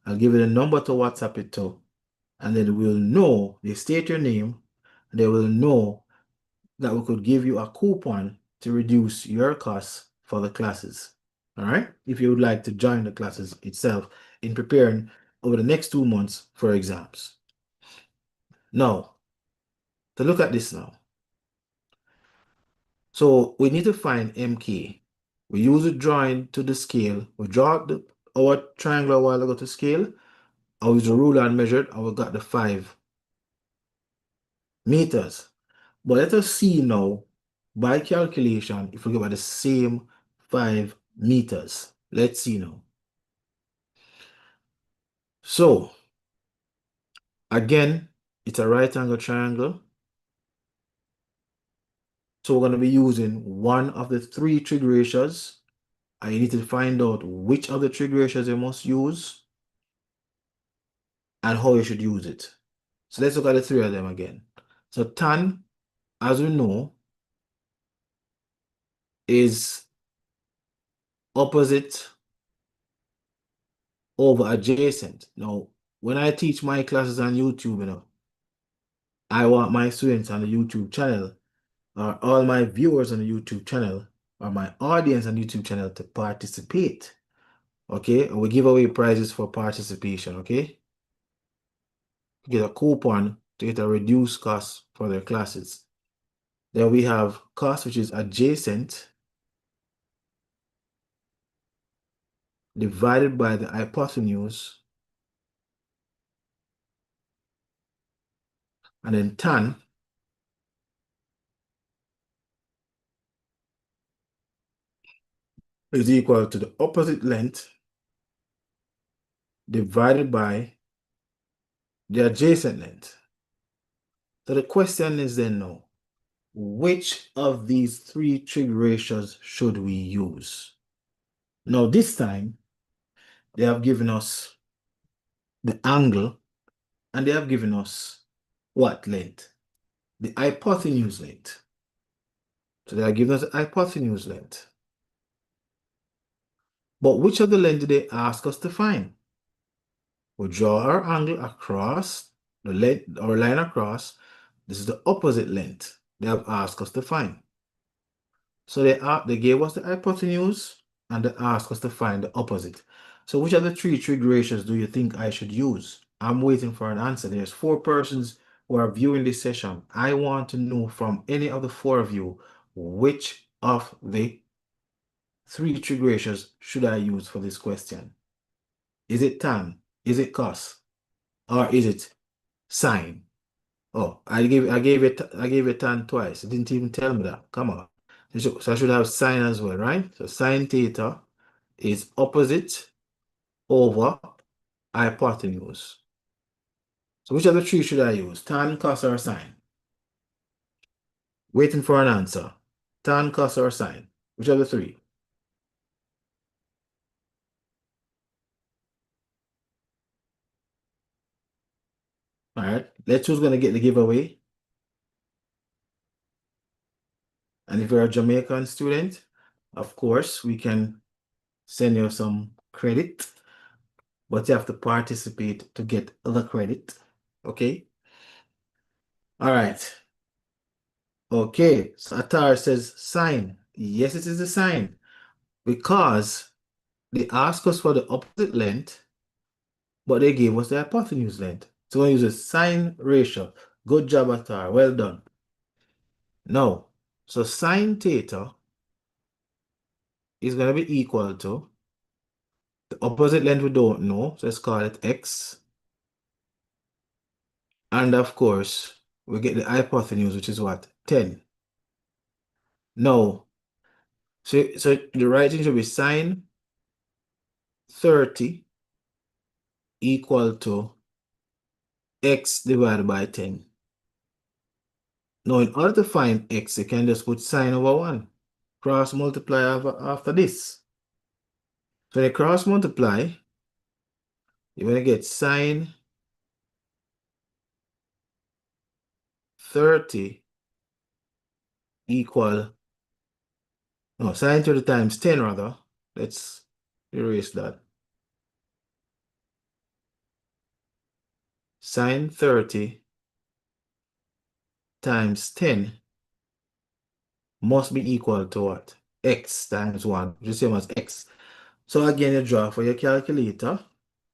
I'll give you the number to WhatsApp it to, and then we'll know, they state your name, they will know that we could give you a coupon to reduce your costs for the classes. All right, if you would like to join the classes itself in preparing over the next 2 months for exams. Now, to look at this now. So we need to find MK. We use it drawing to the scale. We draw our triangle a while ago to scale. I use the ruler and measured, and we got the 5 meters. But let us see now, by calculation, if we get by the same 5 meters. Let's see now. So, again, it's a right angle triangle. So we're going to be using one of the 3 trig ratios. And you need to find out which of the trig ratios you must use and how you should use it. So let's look at the 3 of them again. So tan, as we know, is opposite over adjacent. Now, when I teach my classes on YouTube, I want my students on the YouTube channel, or all my viewers on the YouTube channel, or my audience on the YouTube channel to participate. Okay, and we give away prizes for participation. Okay, get a coupon to get a reduced cost for their classes. Then we have cost, which is adjacent, divided by the hypotenuse, and then tan is equal to the opposite length divided by the adjacent length. So the question is then now, which of these 3 trig ratios should we use? Now this time, they have given us the angle, and they have given us what length? The hypotenuse length. So they are giving us the hypotenuse length. But which of the length did they ask us to find? We'll draw our angle across, the length, our line across. This is the opposite length they have asked us to find. So they gave us the hypotenuse and they asked us to find the opposite. So which of the 3 trig ratios do you think I should use? I'm waiting for an answer. There's 4 persons who are viewing this session. I want to know from any of the 4 of you, which of the 3 trig ratios should I use for this question? Is it tan? Is it cos? Or is it sine? Oh, I gave it tan twice. It didn't even tell me that. Come on. So I should have sine as well, right? So sine theta is opposite over hypotenuse. So which of the 3 should I use? Tan, cos, or sine? Waiting for an answer. Tan, cos, or sine? Which of the 3? All right. Let's who's going to get the giveaway. And if you're a Jamaican student, of course, we can send you some credit, but you have to participate to get the credit. Okay. All right. Okay. So Atar says sine. Yes, it is the sine because they asked us for the opposite length, but they gave us the hypotenuse length. So we're going to use a sine ratio. Good job, Atar. Well done. Now, so sine theta is going to be equal to the opposite length we don't know, so let's call it x. And of course, we get the hypotenuse, which is what? 10. No. So the right thing should be sine 30 equal to x divided by 10. Now, in order to find x, you can just put sine over 1. Cross multiply after this. So when you cross multiply, you're going to get sine 30 equal, no, sine 30 times 10 rather. Let's erase that. Sine 30 times 10 must be equal to what? X times 1, which is the same as x. So again, you draw for your calculator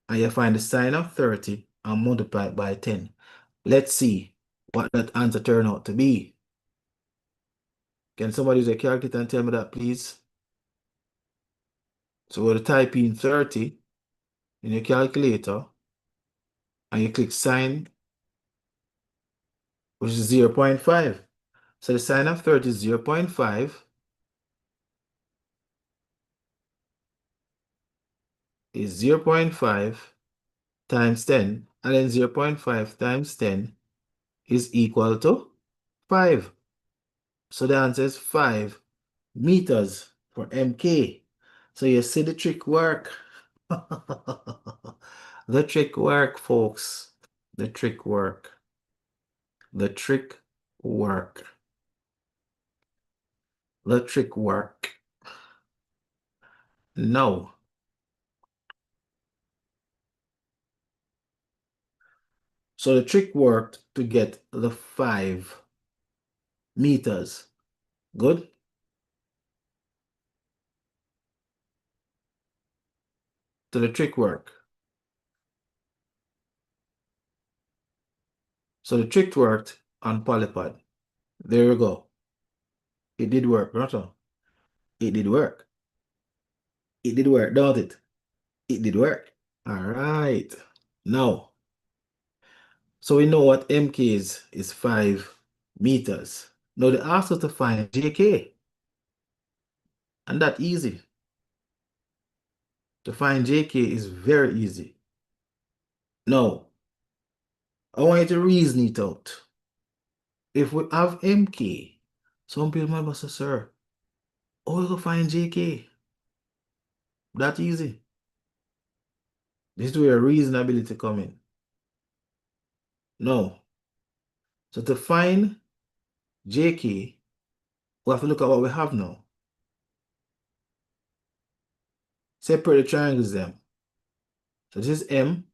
and you find the sine of 30 and multiply it by 10. Let's see what that answer turned out to be. Can somebody use a calculator and tell me that, please? So we'll type in 30 in your calculator and you click sine, which is 0.5. So the sine of 30 is 0.5 is 0.5 times 10, and then 0.5 times 10 is equal to 5. So the answer is 5 meters for MK. So you see the trick work. The trick work, folks. The trick work. The trick work. The trick work. No. So the trick worked to get the 5 meters. Good? So the trick work. So the trick worked on polypod. There we go. It did work, not all. It did work. It did work, don't it? It did work. All right. Now, so we know what MK is 5 meters. Now they asked us to find JK. And that easy. To find JK is very easy. Now, I want you to reason it out. If we have MK, some people might say, sir, how we go find JK? That easy. This is where reasonability come in. No. So to find JK, we have to look at what we have now. Separate the triangles them. So this is M,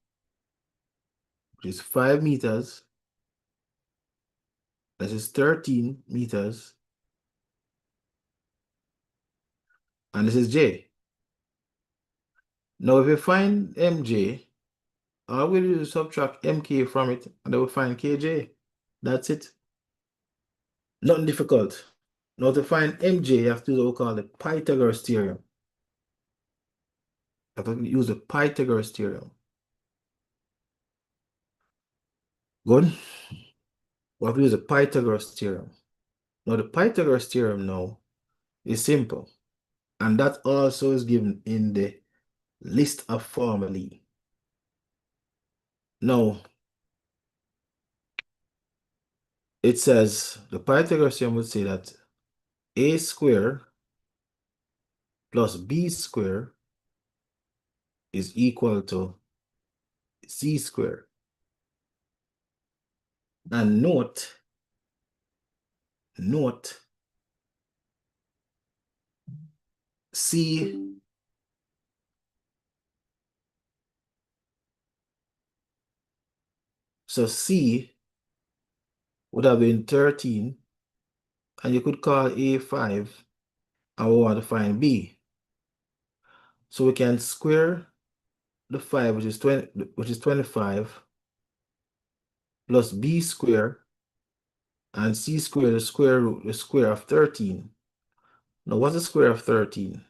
which is 5 meters. That is 13 meters. And this is J. Now if we find MJ, all we do is subtract MK from it, and then we find KJ. That's it. Nothing difficult. Now to find MJ, you have to do what we call the Pythagoras theorem. You have to use the Pythagoras theorem. Good? We have to use the Pythagoras theorem. Now the Pythagoras theorem now is simple. And that also is given in the list of formulae. Now, it says, the Pythagoras theorem would say that a square plus b square is equal to c square. And note, c, so c would have been 13, and you could call a 5, and we want to find b. So we can square the 5, which is 25, plus b square, and c square, the square root, the square of 13. Now, what's the square of 13?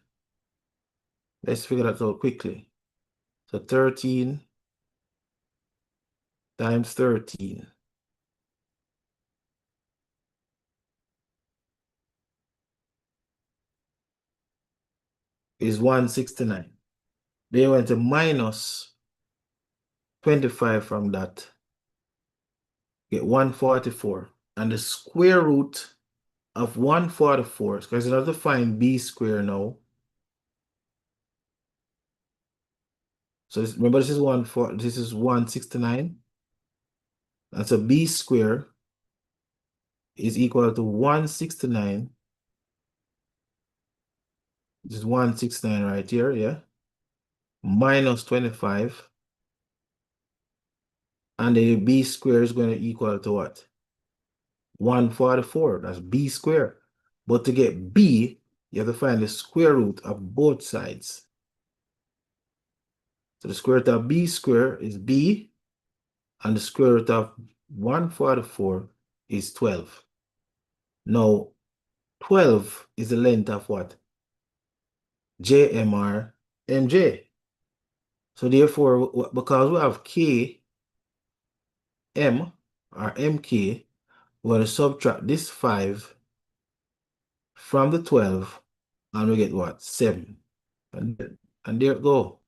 Let's figure that out quickly. So 13 times 13. . is 169. Then you want to minus 25 from that, get 144. And the square root of 144, because you have to find b square now. So remember, this is 169. And so b square is equal to 169. This is 169 right here, yeah. Minus 25. And the b square is going to equal to what? 144. That's b square. But to get b, you have to find the square root of both sides. So the square root of b square is b, and the square root of 144 is 12. Now, 12 is the length of what? JMR MJ. So therefore, because we have K, M, or MK, we're going to subtract this 5 from the 12, and we get what? 7. And there it go.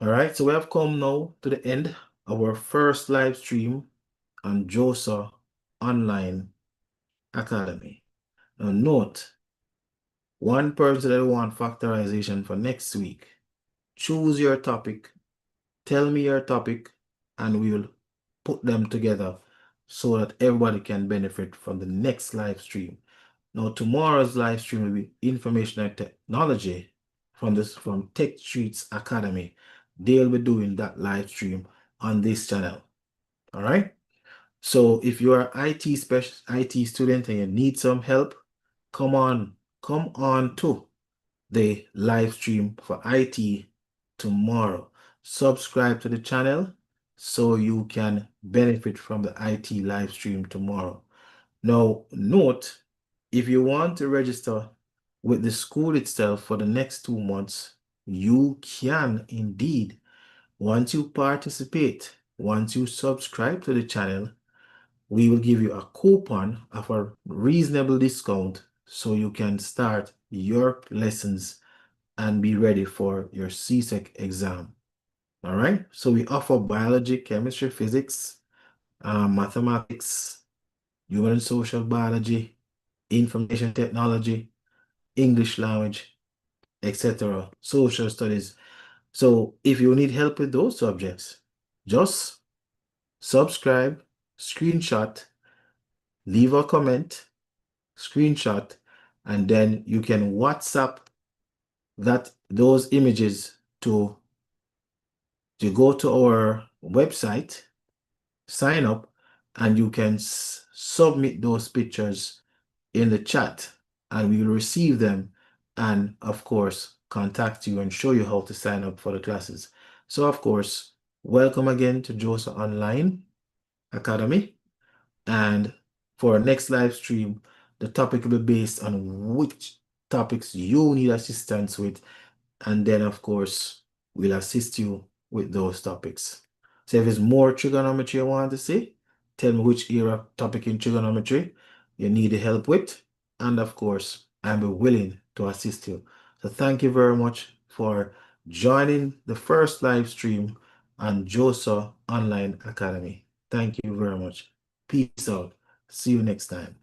All right, so we have come now to the end of our first live stream on JOSA Online Academy. Now note, one person that want factorization for next week, choose your topic, tell me your topic, and we will put them together so that everybody can benefit from the next live stream. Now, tomorrow's live stream will be information and technology from Tech Streets Academy. They'll be doing that live stream on this channel. All right. So if you are IT student and you need some help, come on to the live stream for IT tomorrow. Subscribe to the channel so you can benefit from the IT live stream tomorrow. Now, note, if you want to register with the school itself for the next 2 months, you can indeed. Once you participate, once you subscribe to the channel, we will give you a coupon of a reasonable discount so you can start your lessons and be ready for your CSEC exam. All right, so we offer biology, chemistry, physics, mathematics, human and social biology, information technology, English language, etc., social studies. So if you need help with those subjects, just subscribe, screenshot, leave a comment, screenshot, and then you can WhatsApp those images to go to our website, sign up, and you can submit those pictures in the chat, and we will receive them and, of course, contact you and show you how to sign up for the classes. So, of course, welcome again to JOSA Online Academy. And for our next live stream, the topic will be based on which topics you need assistance with. And then, of course, we'll assist you with those topics. So if there's more trigonometry you want to see, tell me which area topic in trigonometry you need help with. And of course, I'm willing to assist you. So thank you very much for joining the first live stream on JOSA Online Academy. Thank you very much. Peace out. See you next time.